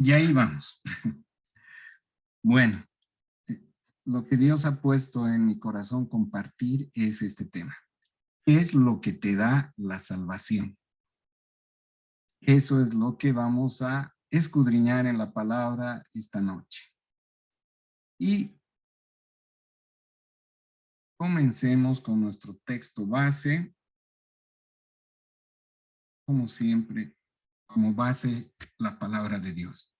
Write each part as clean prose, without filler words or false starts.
Y ahí vamos. Bueno, lo que Dios ha puesto en mi corazón compartir es este tema. ¿Qué es lo que te da la salvación? Eso es lo que vamos a escudriñar en la palabra esta noche. Y comencemos con nuestro texto base. Como siempre, como base la palabra de Dios.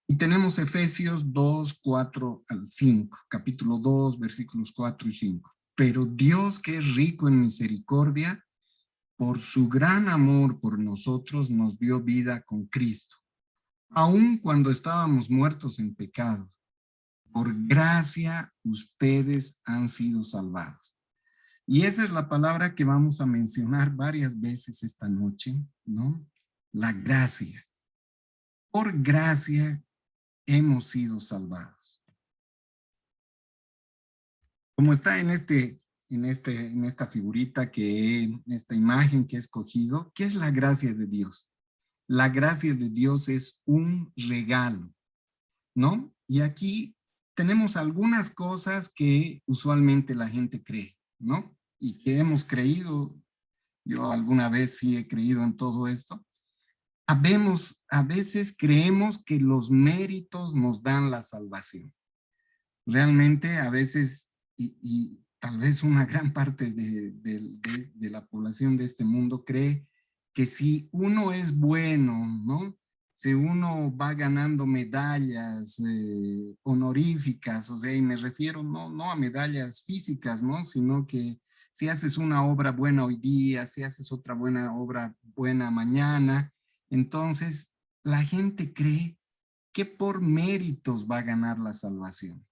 Y tenemos Efesios 2, 4 al 5, capítulo 2, versículos 4 y 5. Pero Dios, que es rico en misericordia, por su gran amor por nosotros, nos dio vida con Cristo, aun cuando estábamos muertos en pecado. Por gracia ustedes han sido salvados. Y esa es la palabra que vamos a mencionar varias veces esta noche, ¿no? La gracia. Por gracia hemos sido salvados. Como está en esta figurita esta imagen que he escogido, ¿qué es la gracia de Dios? La gracia de Dios es un regalo, ¿no? Y aquí tenemos algunas cosas que usualmente la gente cree, ¿no? Y que hemos creído, yo alguna vez sí he creído en todo esto. A veces creemos que los méritos nos dan la salvación. Realmente a veces, y tal vez una gran parte de la población de este mundo cree que si uno es bueno, ¿no? Si uno va ganando medallas honoríficas, o sea, y me refiero no a medallas físicas, ¿no? Sino que si haces una obra buena hoy día, si haces otra buena obra buena mañana, entonces la gente cree que por méritos va a ganar la salvación.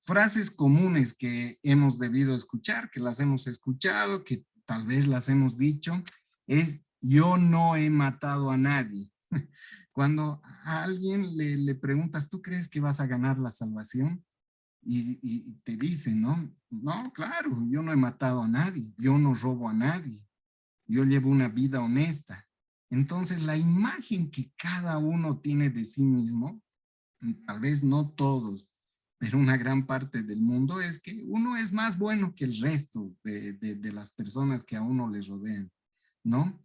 Frases comunes que hemos debido escuchar, que las hemos escuchado, que tal vez las hemos dicho, es yo no he matado a nadie. Cuando a alguien le preguntas, ¿tú crees que vas a ganar la salvación? Y te dice, ¿no? No, claro, yo no he matado a nadie, yo no robo a nadie, yo llevo una vida honesta. Entonces, la imagen que cada uno tiene de sí mismo, tal vez no todos, pero una gran parte del mundo, es que uno es más bueno que el resto de las personas que a uno les rodean, ¿no?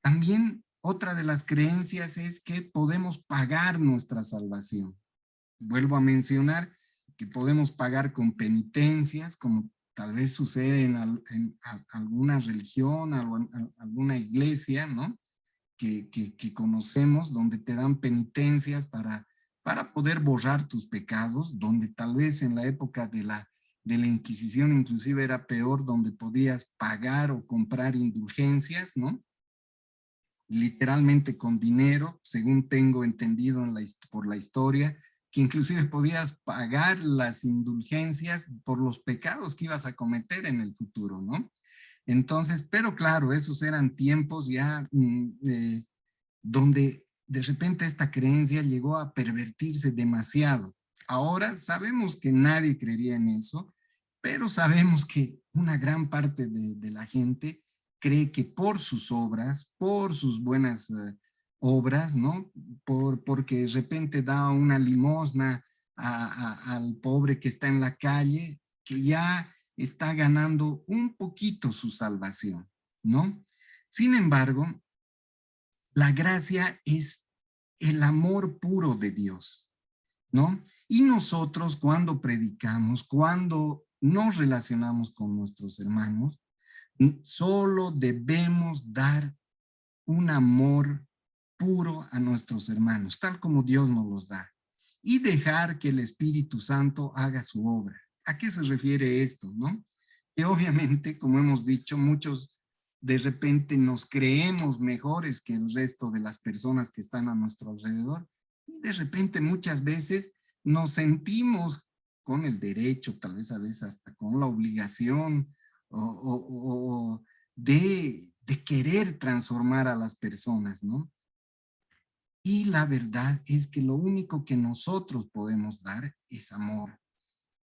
También otra de las creencias es que podemos pagar nuestra salvación. Vuelvo a mencionar que podemos pagar con penitencias, como tal vez sucede en alguna religión, alguna iglesia, ¿no? Que conocemos, donde te dan penitencias para poder borrar tus pecados, donde tal vez en la época de la Inquisición inclusive era peor, donde podías pagar o comprar indulgencias, ¿no? Literalmente con dinero, según tengo entendido por la historia, que inclusive podías pagar las indulgencias por los pecados que ibas a cometer en el futuro, ¿no? Entonces, pero claro, esos eran tiempos ya donde de repente esta creencia llegó a pervertirse demasiado. Ahora sabemos que nadie creería en eso, pero sabemos que una gran parte de la gente cree que por sus obras, por sus buenas obras, ¿no? Porque de repente da una limosna al pobre que está en la calle, que ya está ganando un poquito su salvación, ¿no? Sin embargo, la gracia es el amor puro de Dios, ¿no? Y nosotros cuando predicamos, cuando nos relacionamos con nuestros hermanos, solo debemos dar un amor puro a nuestros hermanos, tal como Dios nos los da, y dejar que el Espíritu Santo haga su obra. ¿A qué se refiere esto, no? Que obviamente, como hemos dicho, muchos de repente nos creemos mejores que el resto de las personas que están a nuestro alrededor, y de repente muchas veces nos sentimos con el derecho, tal vez a veces hasta con la obligación de querer transformar a las personas, ¿no? Y la verdad es que lo único que nosotros podemos dar es amor,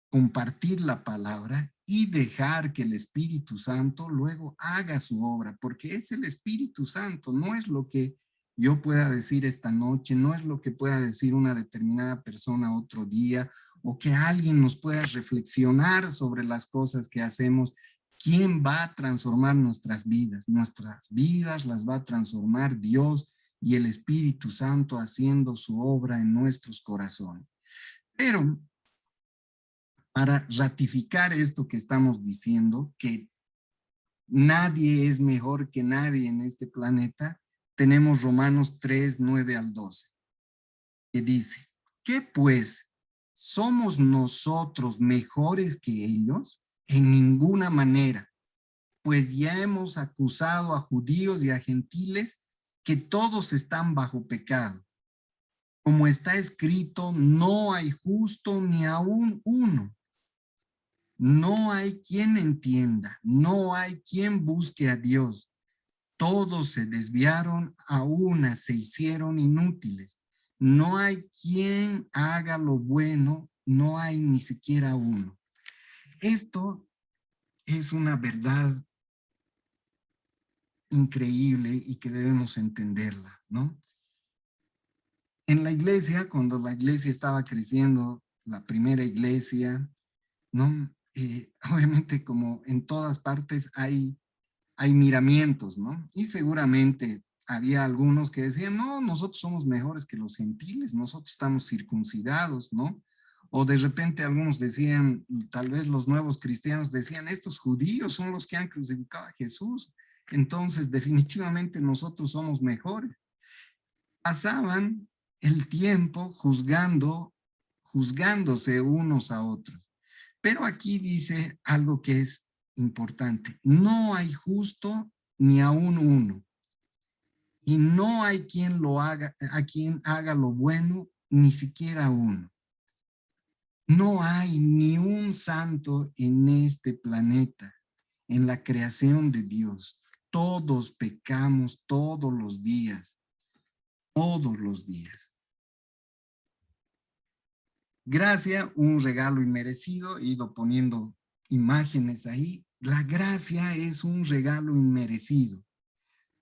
compartir la palabra y dejar que el Espíritu Santo luego haga su obra, porque es el Espíritu Santo, no es lo que yo pueda decir esta noche, no es lo que pueda decir una determinada persona otro día, o que alguien nos pueda reflexionar sobre las cosas que hacemos. ¿Quién va a transformar nuestras vidas? Nuestras vidas las va a transformar Dios y el Espíritu Santo haciendo su obra en nuestros corazones. Pero para ratificar esto que estamos diciendo, que nadie es mejor que nadie en este planeta, tenemos Romanos 3, 9 al 12, que dice, ¿qué pues? ¿Somos nosotros mejores que ellos? En ninguna manera, pues ya hemos acusado a judíos y a gentiles que todos están bajo pecado. Como está escrito, no hay justo ni aún uno. No hay quien entienda, no hay quien busque a Dios. Todos se desviaron, a una se hicieron inútiles. No hay quien haga lo bueno, no hay ni siquiera uno. Esto es una verdad increíble y que debemos entenderla, ¿no? En la iglesia, cuando la iglesia estaba creciendo, la primera iglesia, ¿no? Obviamente como en todas partes hay miramientos, ¿no? Y seguramente había algunos que decían, no, nosotros somos mejores que los gentiles, nosotros estamos circuncidados, ¿no? O de repente algunos decían, tal vez los nuevos cristianos decían, estos judíos son los que han crucificado a Jesús, entonces definitivamente nosotros somos mejores. Pasaban el tiempo juzgándose unos a otros. Pero aquí dice algo que es importante. No hay justo ni aún uno. Y no hay quien lo haga, a quien haga lo bueno, ni siquiera uno. No hay ni un santo en este planeta, en la creación de Dios. Todos pecamos todos los días, todos los días. Gracia, un regalo inmerecido, he ido poniendo imágenes ahí. La gracia es un regalo inmerecido.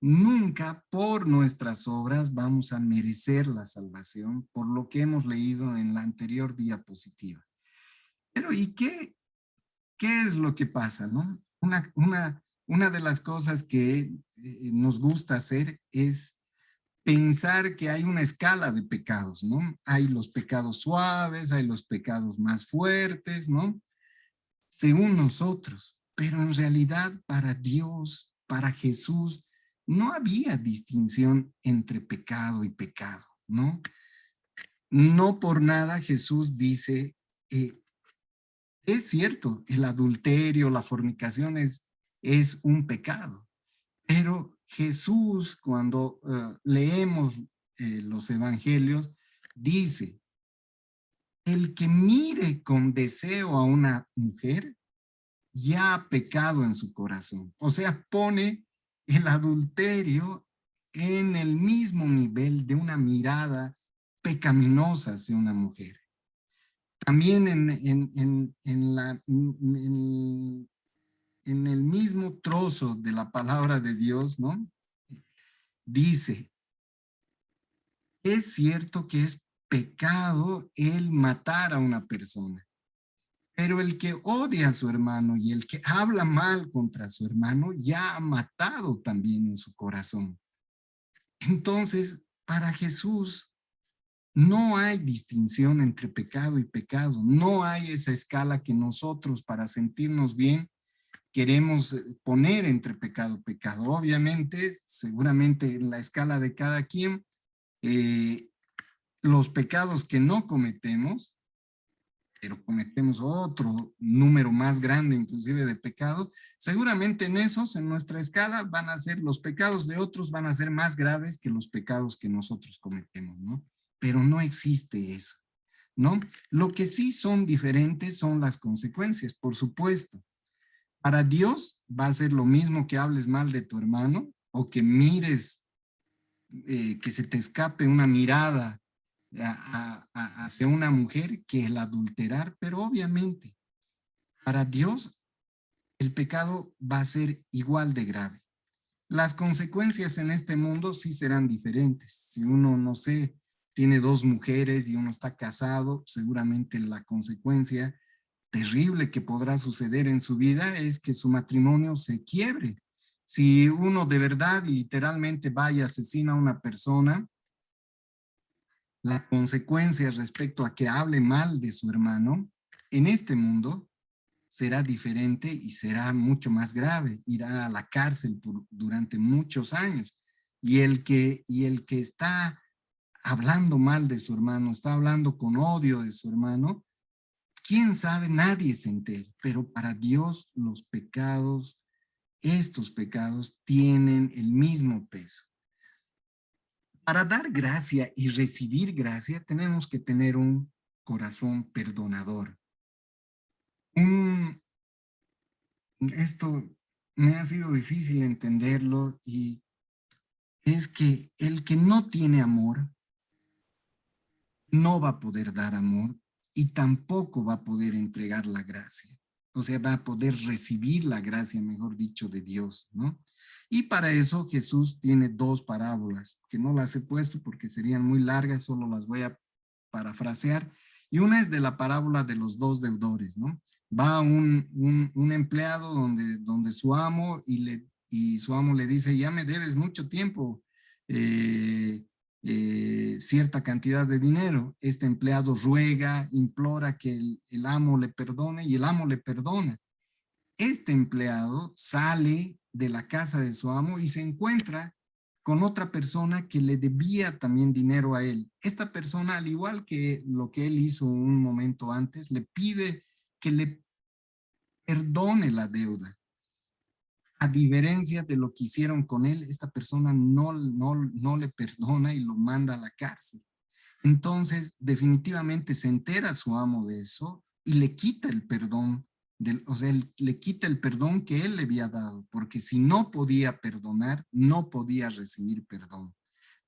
Nunca por nuestras obras vamos a merecer la salvación, por lo que hemos leído en la anterior diapositiva. Pero ¿y qué es lo que pasa, no? Una de las cosas que nos gusta hacer es pensar que hay una escala de pecados, ¿no? Hay los pecados suaves, hay los pecados más fuertes, ¿no? Según nosotros, pero en realidad para Dios, para Jesús, no había distinción entre pecado y pecado, ¿no? No por nada Jesús dice, es cierto, el adulterio, la fornicación es un pecado, pero Jesús, cuando leemos los evangelios, dice, el que mire con deseo a una mujer, ya ha pecado en su corazón. O sea, pone el adulterio en el mismo nivel de una mirada pecaminosa hacia una mujer. También en el mismo trozo de la palabra de Dios, ¿no? Dice, es cierto que es pecado el matar a una persona, pero el que odia a su hermano y el que habla mal contra su hermano ya ha matado también en su corazón. Entonces, para Jesús no hay distinción entre pecado y pecado. No hay esa escala que nosotros para sentirnos bien queremos poner entre pecado y pecado. Obviamente, seguramente en la escala de cada quien, los pecados que no cometemos, pero cometemos otro número más grande inclusive de pecados, seguramente en esos, en nuestra escala, van a ser los pecados de otros, van a ser más graves que los pecados que nosotros cometemos, ¿no? Pero no existe eso, ¿no? Lo que sí son diferentes son las consecuencias, por supuesto. Para Dios va a ser lo mismo que hables mal de tu hermano o que mires, que se te escape una mirada hacia una mujer que el adulterar, pero obviamente para Dios el pecado va a ser igual de grave. Las consecuencias en este mundo sí serán diferentes. Si uno, no sé, tiene dos mujeres y uno está casado, seguramente la consecuencia terrible que podrá suceder en su vida es que su matrimonio se quiebre. Si uno de verdad literalmente va y asesina a una persona, la consecuencia respecto a que hable mal de su hermano en este mundo será diferente y será mucho más grave. Irá a la cárcel durante muchos años. Y el que está hablando mal de su hermano, está hablando con odio de su hermano, quién sabe, nadie se entera. Pero para Dios los pecados, estos pecados tienen el mismo peso. Para dar gracia y recibir gracia tenemos que tener un corazón perdonador. Esto me ha sido difícil entenderlo y es que el que no tiene amor no va a poder dar amor y tampoco va a poder entregar la gracia. O sea, va a poder recibir la gracia, mejor dicho, de Dios, ¿no? Y para eso Jesús tiene dos parábolas, que no las he puesto porque serían muy largas, solo las voy a parafrasear. Y una es de la parábola de los dos deudores, ¿no? Va un empleado donde su amo y su amo le dice, ya me debes mucho tiempo, cierta cantidad de dinero. Este empleado ruega, implora que el amo le perdone y el amo le perdona. Este empleado sale de la casa de su amo y se encuentra con otra persona que le debía también dinero a él. Esta persona, al igual que lo que él hizo un momento antes, le pide que le perdone la deuda. A diferencia de lo que hicieron con él, esta persona no le perdona y lo manda a la cárcel. Entonces, definitivamente se entera su amo de eso y le quita el perdón, o sea, le quita el perdón que él le había dado, porque si no podía perdonar, no podía recibir perdón,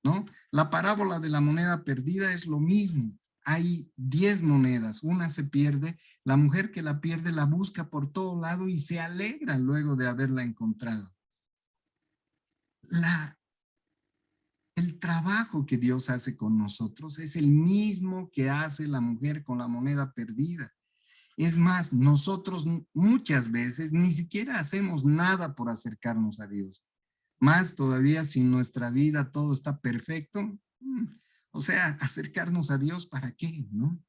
¿no? La parábola de la moneda perdida es lo mismo. Hay 10 monedas, una se pierde, la mujer que la pierde la busca por todo lado y se alegra luego de haberla encontrado. La, el trabajo que Dios hace con nosotros es el mismo que hace la mujer con la moneda perdida. Es más, nosotros muchas veces ni siquiera hacemos nada por acercarnos a Dios. Más todavía si en nuestra vida todo está perfecto, o sea, acercarnos a Dios, ¿para qué? ¿No?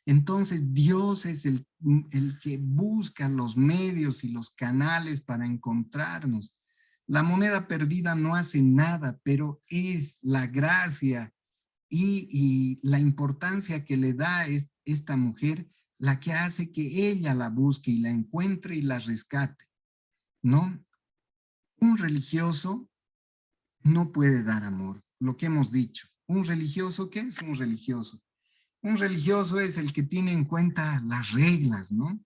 Entonces Dios es el que busca los medios y los canales para encontrarnos. La moneda perdida no hace nada, pero es la gracia y la importancia que le da esta mujer la que hace que ella la busque y la encuentre y la rescate, ¿no? Un religioso no puede dar amor, lo que hemos dicho. ¿Un religioso qué es un religioso? Un religioso es el que tiene en cuenta las reglas, ¿no?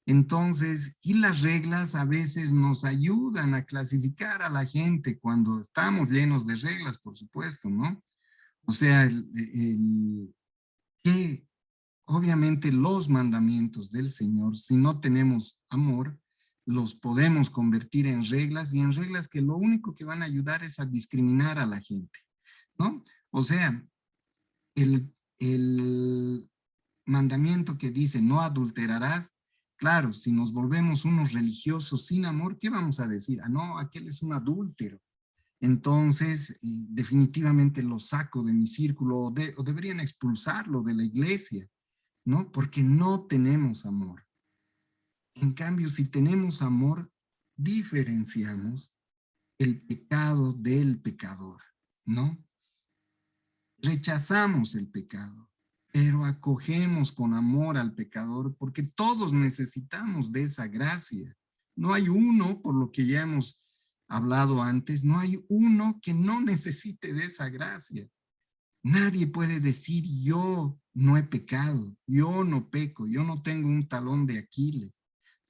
Entonces, y las reglas a veces nos ayudan a clasificar a la gente cuando estamos llenos de reglas, por supuesto, ¿no? O sea, que obviamente los mandamientos del Señor, si no tenemos amor, los podemos convertir en reglas y en reglas que lo único que van a ayudar es a discriminar a la gente, ¿no? O sea, el mandamiento que dice no adulterarás, claro, si nos volvemos unos religiosos sin amor, ¿qué vamos a decir? Ah, no, aquel es un adúltero. Entonces, definitivamente lo saco de mi círculo o deberían expulsarlo de la iglesia, ¿no? Porque no tenemos amor. En cambio, si tenemos amor, diferenciamos el pecado del pecador, ¿no? Rechazamos el pecado, pero acogemos con amor al pecador porque todos necesitamos de esa gracia. No hay uno, por lo que ya hemos hablado antes, no hay uno que no necesite de esa gracia. Nadie puede decir yo no he pecado, yo no peco, yo no tengo un talón de Aquiles.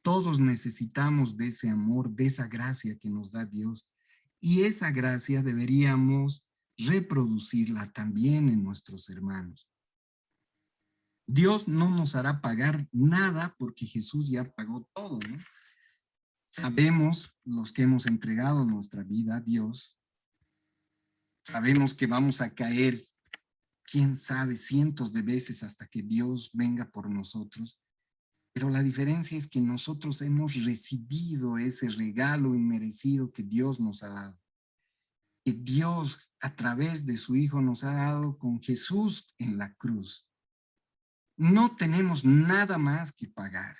Todos necesitamos de ese amor, de esa gracia que nos da Dios. Y esa gracia deberíamos reproducirla también en nuestros hermanos. Dios no nos hará pagar nada porque Jesús ya pagó todo, ¿no? Sabemos, los que hemos entregado nuestra vida a Dios, sabemos que vamos a caer, quién sabe, cientos de veces hasta que Dios venga por nosotros. Pero la diferencia es que nosotros hemos recibido ese regalo inmerecido que Dios nos ha dado. Que Dios a través de su Hijo nos ha dado con Jesús en la cruz. No tenemos nada más que pagar,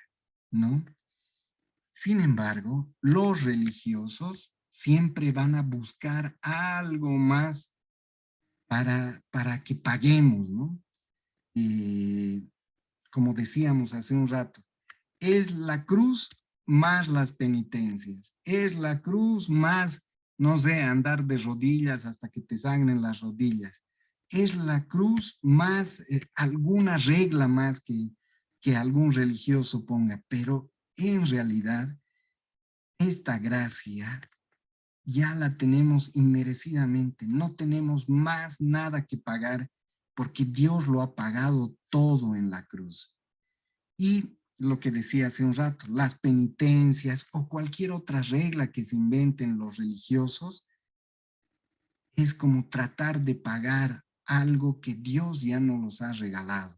¿no? Sin embargo, los religiosos siempre van a buscar algo más para que paguemos, ¿no? Como decíamos hace un rato, es la cruz más las penitencias, es la cruz más, no sé, andar de rodillas hasta que te sangren las rodillas, es la cruz más alguna regla más que algún religioso ponga, pero en realidad esta gracia ya la tenemos inmerecidamente, no tenemos más nada que pagar porque Dios lo ha pagado todo en la cruz. Y lo que decía hace un rato, las penitencias o cualquier otra regla que se inventen los religiosos es como tratar de pagar algo que Dios ya no nos ha regalado.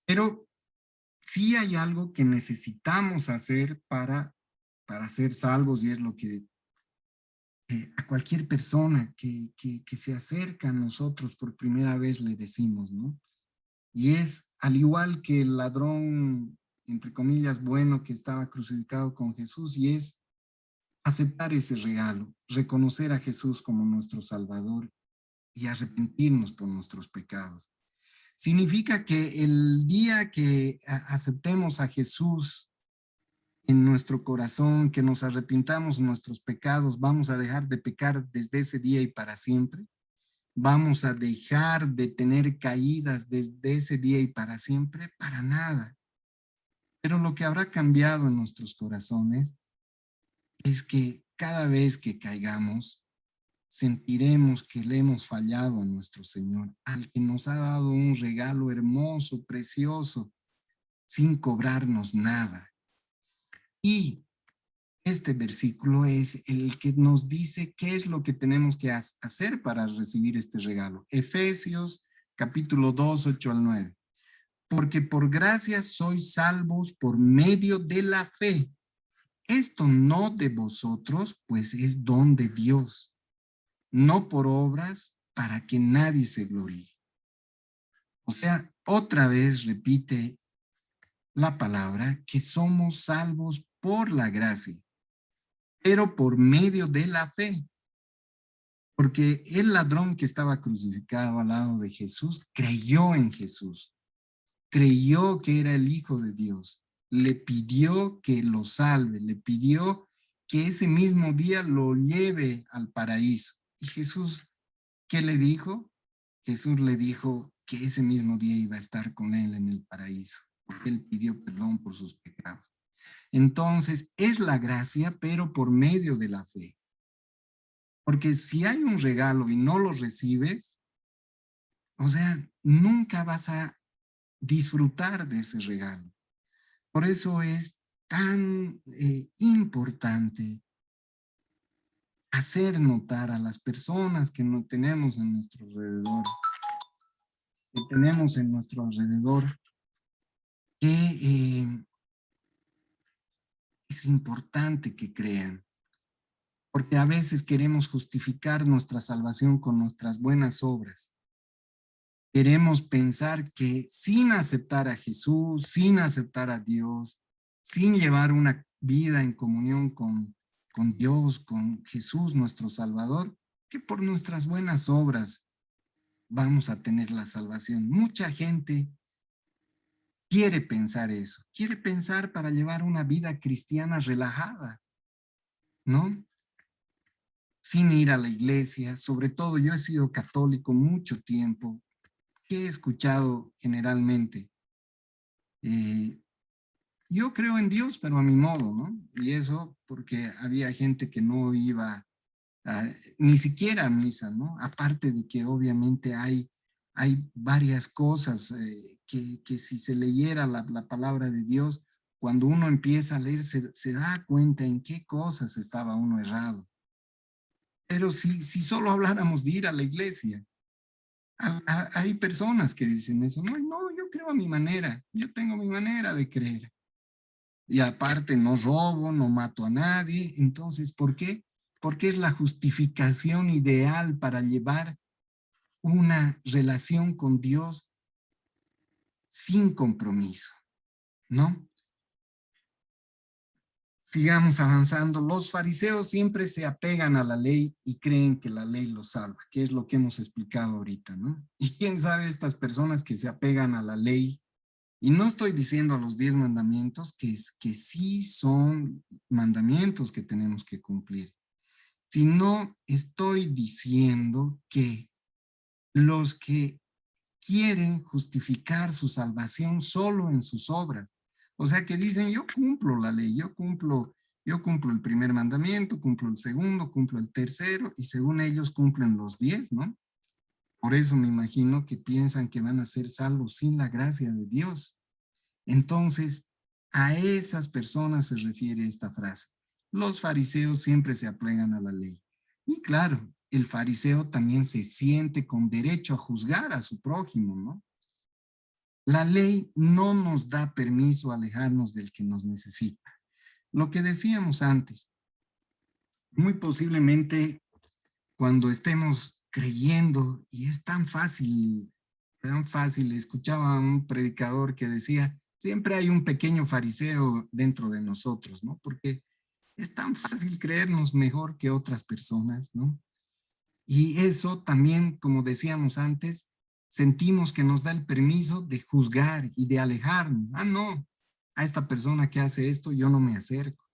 Pero sí hay algo que necesitamos hacer para ser salvos y es lo que a cualquier persona que se acerca a nosotros por primera vez le decimos, ¿no? Y es al igual que el ladrón, entre comillas, bueno que estaba crucificado con Jesús, y es aceptar ese regalo, reconocer a Jesús como nuestro Salvador y arrepentirnos por nuestros pecados. Significa que el día que aceptemos a Jesús en nuestro corazón, que nos arrepintamos de nuestros pecados, vamos a dejar de pecar desde ese día y para siempre. Vamos a dejar de tener caídas desde ese día y para siempre, para nada. Pero lo que habrá cambiado en nuestros corazones es que cada vez que caigamos, sentiremos que le hemos fallado a nuestro Señor, al que nos ha dado un regalo hermoso, precioso, sin cobrarnos nada. Y este versículo es el que nos dice qué es lo que tenemos que hacer para recibir este regalo. Efesios capítulo 2, 8 al 9. Porque por gracia sois salvos por medio de la fe. Esto no de vosotros, pues es don de Dios, no por obras para que nadie se gloríe. O sea, otra vez repite la palabra que somos salvos por la gracia, pero por medio de la fe. Porque el ladrón que estaba crucificado al lado de Jesús creyó en Jesús, creyó que era el Hijo de Dios, le pidió que lo salve, le pidió que ese mismo día lo lleve al paraíso. Y Jesús, ¿qué le dijo? Jesús le dijo que ese mismo día iba a estar con él en el paraíso, porque él pidió perdón por sus pecados. Entonces, es la gracia, pero por medio de la fe. Porque si hay un regalo y no lo recibes, o sea, nunca vas a disfrutar de ese regalo. Por eso es tan importante hacer notar a las personas que no tenemos en nuestro alrededor, que es importante que crean, porque a veces queremos justificar nuestra salvación con nuestras buenas obras. Queremos pensar que sin aceptar a Jesús, sin aceptar a Dios, sin llevar una vida en comunión con Dios, con Jesús, nuestro Salvador, que por nuestras buenas obras vamos a tener la salvación. Mucha gente quiere pensar eso, quiere pensar para llevar una vida cristiana relajada, ¿no? Sin ir a la iglesia, sobre todo yo he sido católico mucho tiempo, que he escuchado generalmente. Yo creo en Dios, pero a mi modo, ¿no? Y eso porque había gente que no iba ni siquiera a misa, ¿no? Aparte de que obviamente hay varias cosas que si se leyera la palabra de Dios, cuando uno empieza a leer, se da cuenta en qué cosas estaba uno errado. Pero si solo habláramos de ir a la iglesia, hay personas que dicen eso, no, no, yo creo a mi manera, yo tengo mi manera de creer. Y aparte no robo, no mato a nadie. Entonces, ¿por qué? Porque es la justificación ideal para llevar una relación con Dios sin compromiso, ¿no? Sigamos avanzando. Los fariseos siempre se apegan a la ley y creen que la ley los salva, que es lo que hemos explicado ahorita, ¿no? Y quién sabe estas personas que se apegan a la ley, y no estoy diciendo a los 10 mandamientos, que sí son mandamientos que tenemos que cumplir, sino estoy diciendo que los que quieren justificar su salvación solo en sus obras. O sea, que dicen, yo cumplo la ley, yo cumplo el primer mandamiento, cumplo el segundo, cumplo el tercero, y según ellos cumplen los 10, ¿no? Por eso me imagino que piensan que van a ser salvos sin la gracia de Dios. Entonces, a esas personas se refiere esta frase. Los fariseos siempre se aplegan a la ley. Y claro, el fariseo también se siente con derecho a juzgar a su prójimo, ¿no? La ley no nos da permiso a alejarnos del que nos necesita. Lo que decíamos antes, muy posiblemente cuando estemos creyendo, y es tan fácil, escuchaba a un predicador que decía, siempre hay un pequeño fariseo dentro de nosotros, ¿no? Porque es tan fácil creernos mejor que otras personas, ¿no? Y eso también, como decíamos antes, sentimos que nos da el permiso de juzgar y de alejarnos. Ah, no, a esta persona que hace esto yo no me acerco.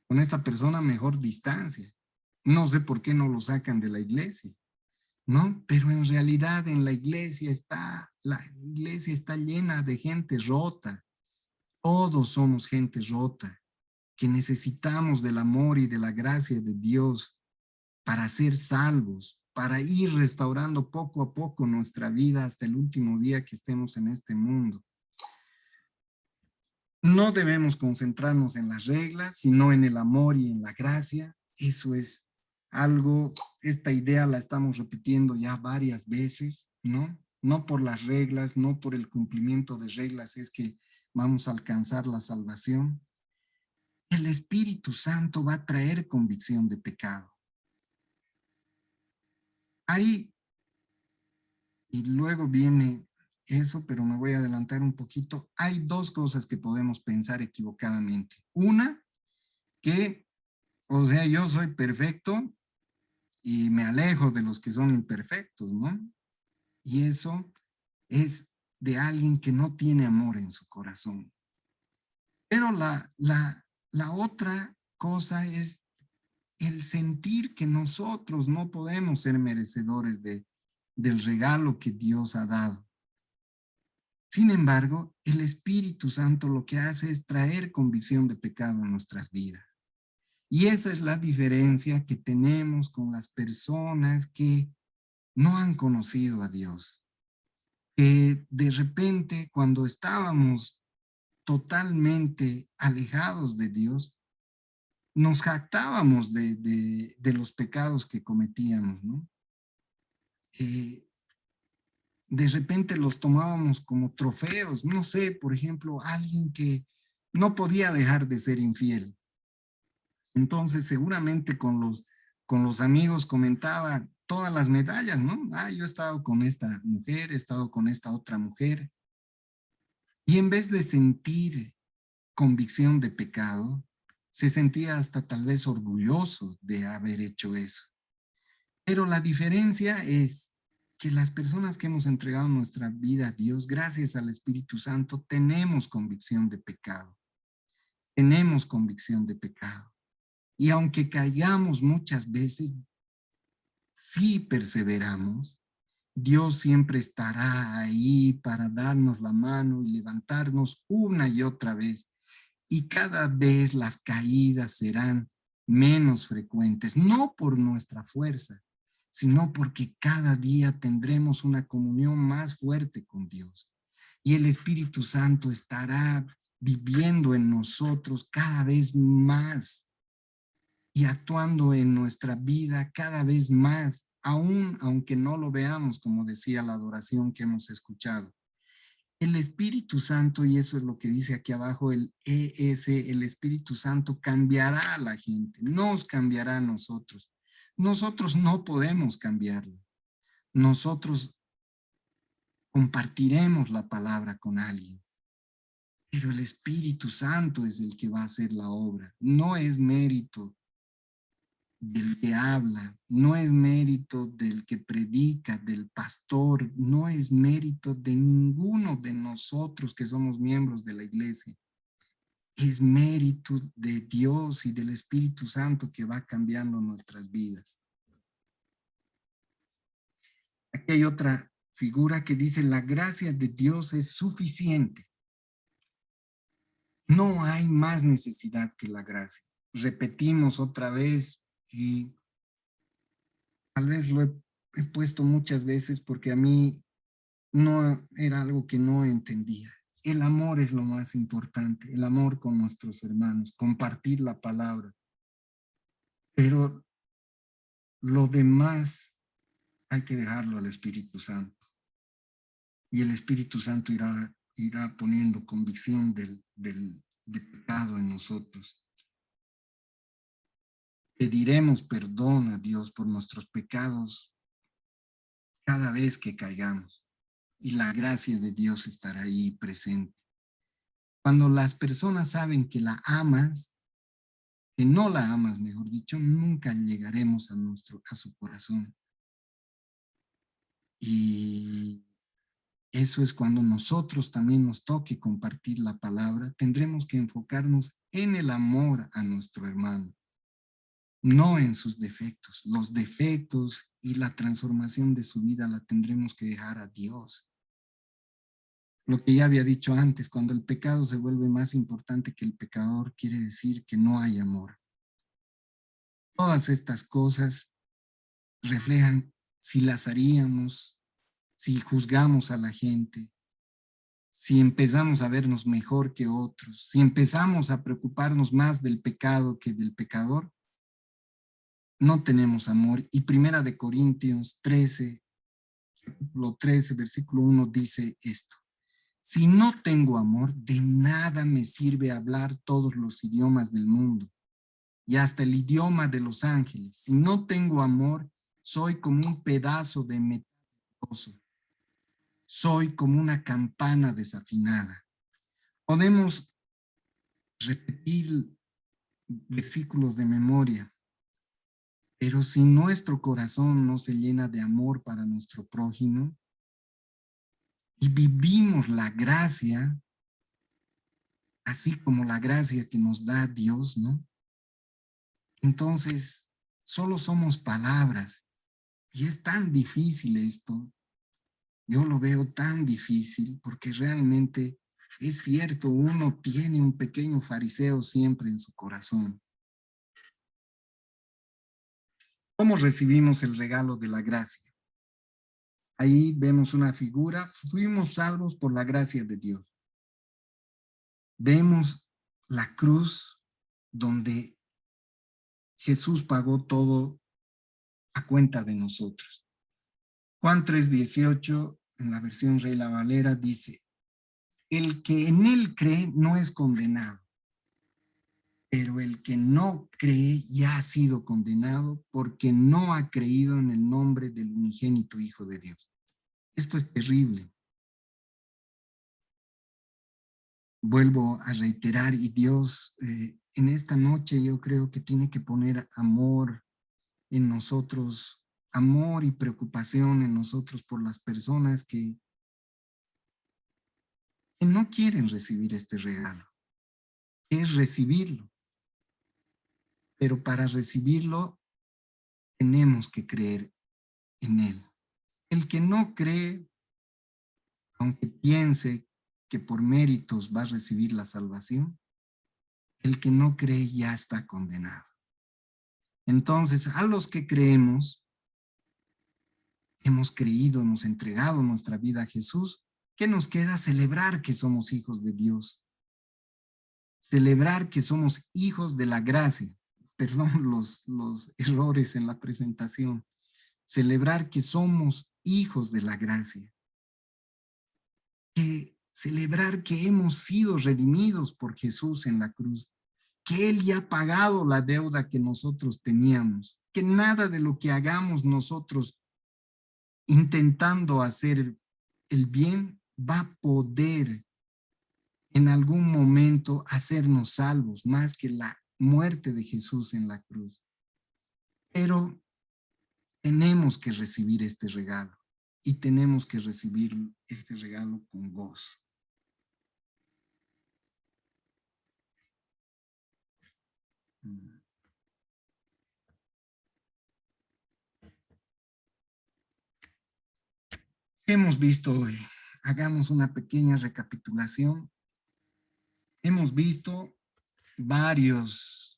Con esta persona mejor distancia. No sé por qué no lo sacan de la iglesia, ¿no? Pero en realidad en la iglesia está llena de gente rota. Todos somos gente rota, que necesitamos del amor y de la gracia de Dios para ser salvos, para ir restaurando poco a poco nuestra vida hasta el último día que estemos en este mundo. No debemos concentrarnos en las reglas, sino en el amor y en la gracia. Eso es algo, esta idea la estamos repitiendo ya varias veces, ¿no? No por las reglas, no por el cumplimiento de reglas es que vamos a alcanzar la salvación. El Espíritu Santo va a traer convicción de pecado. Ahí, y luego viene eso, pero me voy a adelantar un poquito. Hay dos cosas que podemos pensar equivocadamente. Una, que, o sea, yo soy perfecto y me alejo de los que son imperfectos, ¿no? Y eso es de alguien que no tiene amor en su corazón. Pero la otra cosa es el sentir que nosotros no podemos ser merecedores del regalo que Dios ha dado. Sin embargo, el Espíritu Santo lo que hace es traer convicción de pecado en nuestras vidas. Y esa es la diferencia que tenemos con las personas que no han conocido a Dios. Que de repente, cuando estábamos totalmente alejados de Dios, nos jactábamos de los pecados que cometíamos, ¿no? De repente los tomábamos como trofeos. No sé, por ejemplo, alguien que no podía dejar de ser infiel. Entonces seguramente con los amigos comentaba todas las medallas, ¿no? Ah, yo he estado con esta mujer, he estado con esta otra mujer. Y en vez de sentir convicción de pecado, se sentía hasta tal vez orgulloso de haber hecho eso. Pero la diferencia es que las personas que hemos entregado nuestra vida a Dios, gracias al Espíritu Santo, tenemos convicción de pecado. Tenemos convicción de pecado. Y aunque caigamos muchas veces, si perseveramos, Dios siempre estará ahí para darnos la mano y levantarnos una y otra vez. Y cada vez las caídas serán menos frecuentes, no por nuestra fuerza, sino porque cada día tendremos una comunión más fuerte con Dios. Y el Espíritu Santo estará viviendo en nosotros cada vez más y actuando en nuestra vida cada vez más, aún aunque no lo veamos, como decía la adoración que hemos escuchado. El Espíritu Santo, y eso es lo que dice aquí abajo, el ES, el Espíritu Santo cambiará a la gente, nos cambiará a nosotros. Nosotros no podemos cambiarlo. Nosotros compartiremos la palabra con alguien, pero el Espíritu Santo es el que va a hacer la obra. No es mérito del que habla, no es mérito del que predica, del pastor, no es mérito de ninguno de nosotros que somos miembros de la iglesia. Es mérito de Dios y del Espíritu Santo que va cambiando nuestras vidas. Aquí hay otra figura que dice: la gracia de Dios es suficiente. No hay más necesidad que la gracia. Repetimos otra vez, y tal vez lo he puesto muchas veces porque a mí no era algo que no entendía. El amor es lo más importante, el amor con nuestros hermanos, compartir la palabra. Pero lo demás hay que dejarlo al Espíritu Santo. Y el Espíritu Santo irá poniendo convicción de pecado en nosotros. Pediremos perdón a Dios por nuestros pecados cada vez que caigamos. Y la gracia de Dios estará ahí presente. Cuando las personas saben que la amas, que no la amas, mejor dicho, nunca llegaremos a su corazón. Y eso es cuando nosotros también nos toque compartir la palabra, tendremos que enfocarnos en el amor a nuestro hermano, no en sus defectos. Los defectos y la transformación de su vida la tendremos que dejar a Dios. Lo que ya había dicho antes, cuando el pecado se vuelve más importante que el pecador, quiere decir que no hay amor. Todas estas cosas reflejan si las haríamos, si juzgamos a la gente, si empezamos a vernos mejor que otros, si empezamos a preocuparnos más del pecado que del pecador, no tenemos amor. Y Primera de Corintios 13, capítulo 13, versículo 1 dice esto: si no tengo amor, de nada me sirve hablar todos los idiomas del mundo y hasta el idioma de los ángeles. Si no tengo amor, soy como un pedazo de metal. Soy como una campana desafinada. Podemos repetir versículos de memoria, pero si nuestro corazón no se llena de amor para nuestro prójimo y vivimos la gracia, así como la gracia que nos da Dios, ¿no? Entonces, solo somos palabras. Y es tan difícil esto. Yo lo veo tan difícil porque realmente es cierto, uno tiene un pequeño fariseo siempre en su corazón. ¿Cómo recibimos el regalo de la gracia? Ahí vemos una figura: fuimos salvos por la gracia de Dios. Vemos la cruz donde Jesús pagó todo a cuenta de nosotros. Juan 3:18, en la versión Reina Valera, dice: el que en él cree no es condenado, pero el que no cree ya ha sido condenado porque no ha creído en el nombre del unigénito Hijo de Dios. Esto es terrible. Vuelvo a reiterar, y Dios en esta noche yo creo que tiene que poner amor en nosotros, amor y preocupación en nosotros por las personas que no quieren recibir este regalo. Es recibirlo, pero para recibirlo tenemos que creer en él. El que no cree, aunque piense que por méritos va a recibir la salvación, el que no cree ya está condenado. Entonces, a los que creemos, hemos creído, hemos entregado nuestra vida a Jesús, ¿qué nos queda? Celebrar que somos hijos de Dios. celebrar que somos hijos de la gracia. Perdón los errores en la presentación. Celebrar que somos hijos de la gracia. Celebrar que hemos sido redimidos por Jesús en la cruz. Que Él ya ha pagado la deuda que nosotros teníamos. Que nada de lo que hagamos nosotros intentando hacer el bien va a poder en algún momento hacernos salvos, más que la muerte de Jesús en la cruz. Pero tenemos que recibir este regalo y tenemos que recibir este regalo con gozo. Hemos visto hoy, hagamos una pequeña recapitulación. Hemos visto varios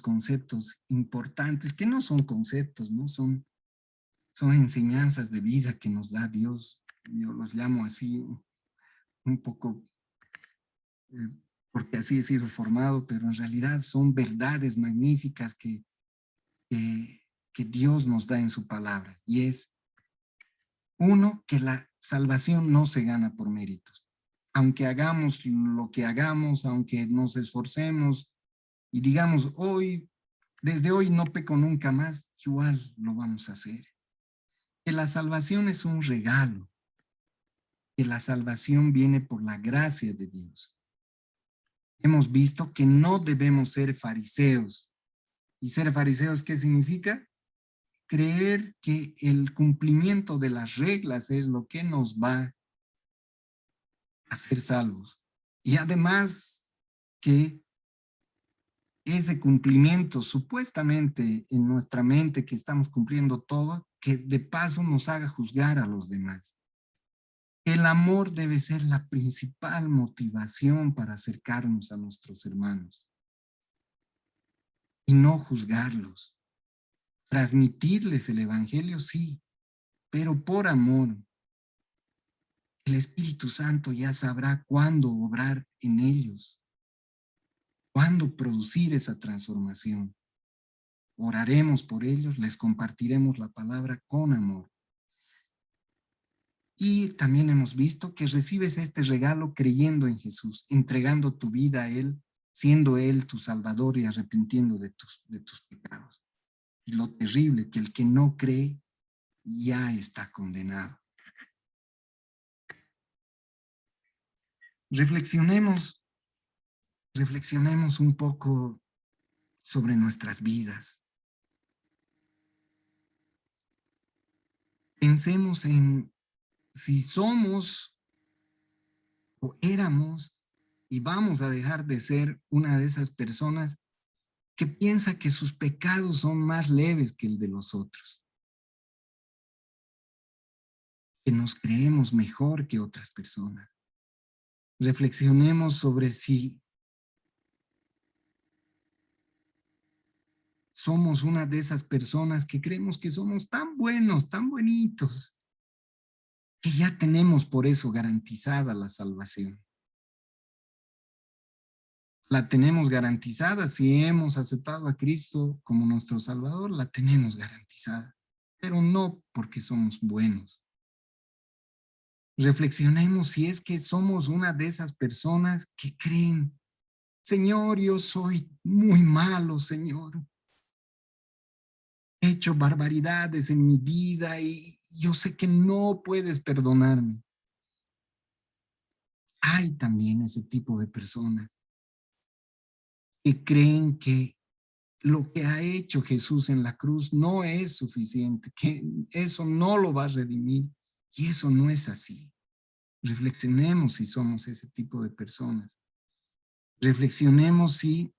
conceptos importantes que no son conceptos, ¿no? Son enseñanzas de vida que nos da Dios. Yo los llamo así un poco porque así he sido formado, pero en realidad son verdades magníficas que Dios nos da en su palabra. Y es, uno, que la salvación no se gana por méritos. Aunque hagamos lo que hagamos, aunque nos esforcemos y digamos, desde hoy no peco nunca más, igual lo vamos a hacer. Que la salvación es un regalo, que la salvación viene por la gracia de Dios. Hemos visto que no debemos ser fariseos. ¿Y ser fariseos qué significa? Creer que el cumplimiento de las reglas es lo que nos va a hacer salvos. Y además que ese cumplimiento supuestamente en nuestra mente que estamos cumpliendo todo, que de paso nos haga juzgar a los demás. El amor debe ser la principal motivación para acercarnos a nuestros hermanos y no juzgarlos. Transmitirles el evangelio, sí, pero por amor. El Espíritu Santo ya sabrá cuándo obrar en ellos, cuándo producir esa transformación. Oraremos por ellos, les compartiremos la palabra con amor. Y también hemos visto que recibes este regalo creyendo en Jesús, entregando tu vida a Él, siendo Él tu Salvador y arrepintiendo de tus pecados. Y lo terrible, que el que no cree ya está condenado. Reflexionemos un poco sobre nuestras vidas. Pensemos en si somos o éramos y vamos a dejar de ser una de esas personas que piensa que sus pecados son más leves que el de los otros, que nos creemos mejor que otras personas. Reflexionemos sobre si somos una de esas personas que creemos que somos tan buenos, tan bonitos, que ya tenemos por eso garantizada la salvación. La tenemos garantizada. Si hemos aceptado a Cristo como nuestro Salvador, la tenemos garantizada, pero no porque somos buenos. Reflexionemos si es que somos una de esas personas que creen, Señor, yo soy muy malo, Señor. He hecho barbaridades en mi vida y yo sé que no puedes perdonarme. Hay también ese tipo de personas que creen que lo que ha hecho Jesús en la cruz no es suficiente, que eso no lo va a redimir, y eso no es así. Reflexionemos si somos ese tipo de personas. Reflexionemos si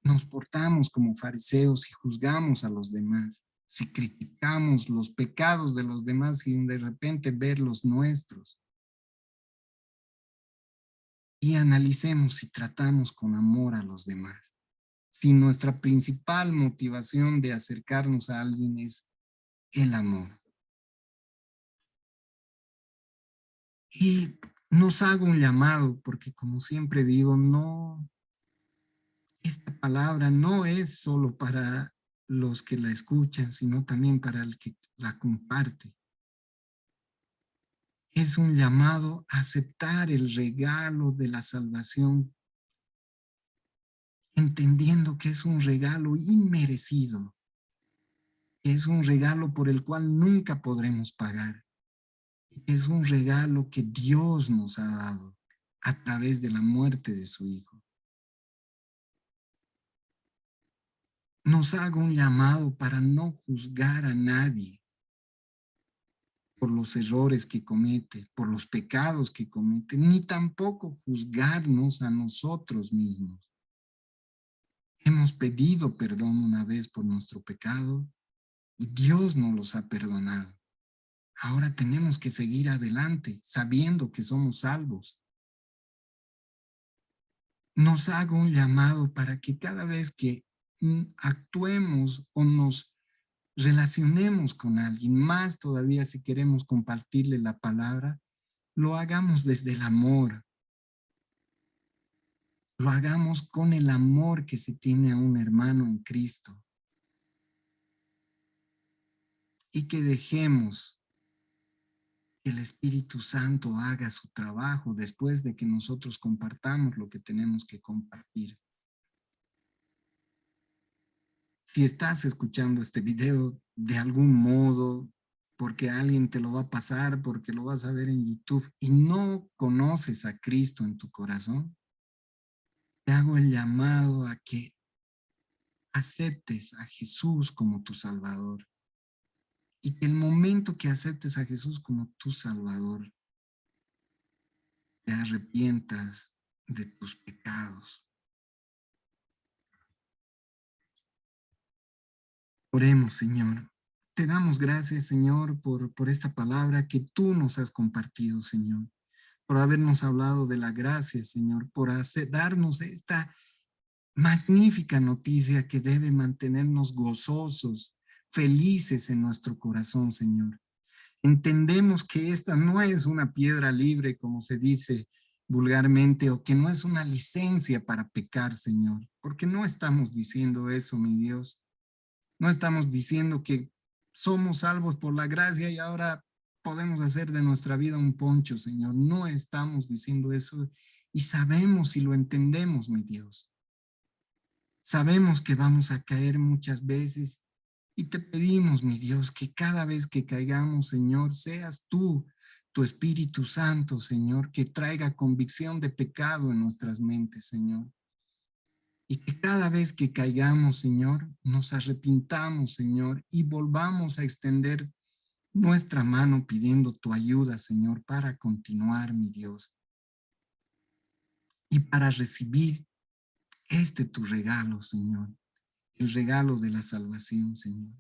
nos portamos como fariseos y juzgamos a los demás, si criticamos los pecados de los demás sin de repente ver los nuestros. Y analicemos si tratamos con amor a los demás. Si nuestra principal motivación de acercarnos a alguien es el amor. Y nos hago un llamado, porque como siempre digo, no esta palabra no es solo para los que la escuchan, sino también para el que la comparte. Es un llamado a aceptar el regalo de la salvación, entendiendo que es un regalo inmerecido, que es un regalo por el cual nunca podremos pagar, que es un regalo que Dios nos ha dado a través de la muerte de su Hijo. Nos hago un llamado para no juzgar a nadie por los errores que comete, por los pecados que comete, ni tampoco juzgarnos a nosotros mismos. Hemos pedido perdón una vez por nuestro pecado y Dios nos los ha perdonado. Ahora tenemos que seguir adelante sabiendo que somos salvos. Nos hago un llamado para que cada vez que actuemos o nos relacionemos con alguien, más todavía si queremos compartirle la palabra, lo hagamos desde el amor. Lo hagamos con el amor que se tiene a un hermano en Cristo. Y que dejemos que el Espíritu Santo haga su trabajo después de que nosotros compartamos lo que tenemos que compartir. Si estás escuchando este video de algún modo, porque alguien te lo va a pasar, porque lo vas a ver en YouTube y no conoces a Cristo en tu corazón, te hago el llamado a que aceptes a Jesús como tu Salvador. Y que el momento que aceptes a Jesús como tu Salvador, te arrepientas de tus pecados. Oremos, Señor. Te damos gracias, Señor, por esta palabra que tú nos has compartido, Señor. Por habernos hablado de la gracia, Señor. Por darnos esta magnífica noticia que debe mantenernos gozosos, felices en nuestro corazón, Señor. Entendemos que esta no es una piedra libre, como se dice vulgarmente, o que no es una licencia para pecar, Señor, porque no estamos diciendo eso, mi Dios. No estamos diciendo que somos salvos por la gracia y ahora podemos hacer de nuestra vida un poncho, Señor. No estamos diciendo eso y sabemos y lo entendemos, mi Dios. Sabemos que vamos a caer muchas veces y te pedimos, mi Dios, que cada vez que caigamos, Señor, seas tú, tu Espíritu Santo, Señor, que traiga convicción de pecado en nuestras mentes, Señor. Y que cada vez que caigamos, Señor, nos arrepintamos, Señor, y volvamos a extender nuestra mano pidiendo tu ayuda, Señor, para continuar, mi Dios. Y para recibir tu regalo, Señor, el regalo de la salvación, Señor.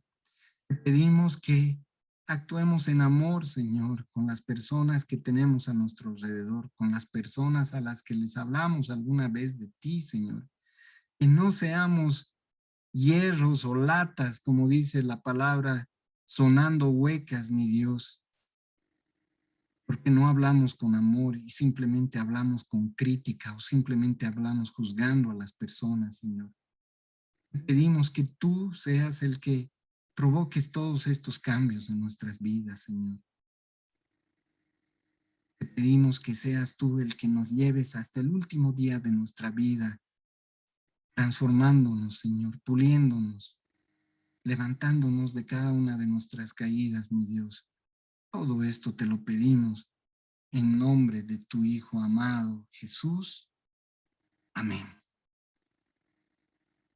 Te pedimos que actuemos en amor, Señor, con las personas que tenemos a nuestro alrededor, con las personas a las que les hablamos alguna vez de ti, Señor. Que no seamos hierros o latas, como dice la palabra, sonando huecas, mi Dios. Porque no hablamos con amor y simplemente hablamos con crítica o simplemente hablamos juzgando a las personas, Señor. Te pedimos que tú seas el que provoques todos estos cambios en nuestras vidas, Señor. Te pedimos que seas tú el que nos lleves hasta el último día de nuestra vida, transformándonos, Señor, puliéndonos, levantándonos de cada una de nuestras caídas, mi Dios. Todo esto te lo pedimos en nombre de tu Hijo amado, Jesús. Amén.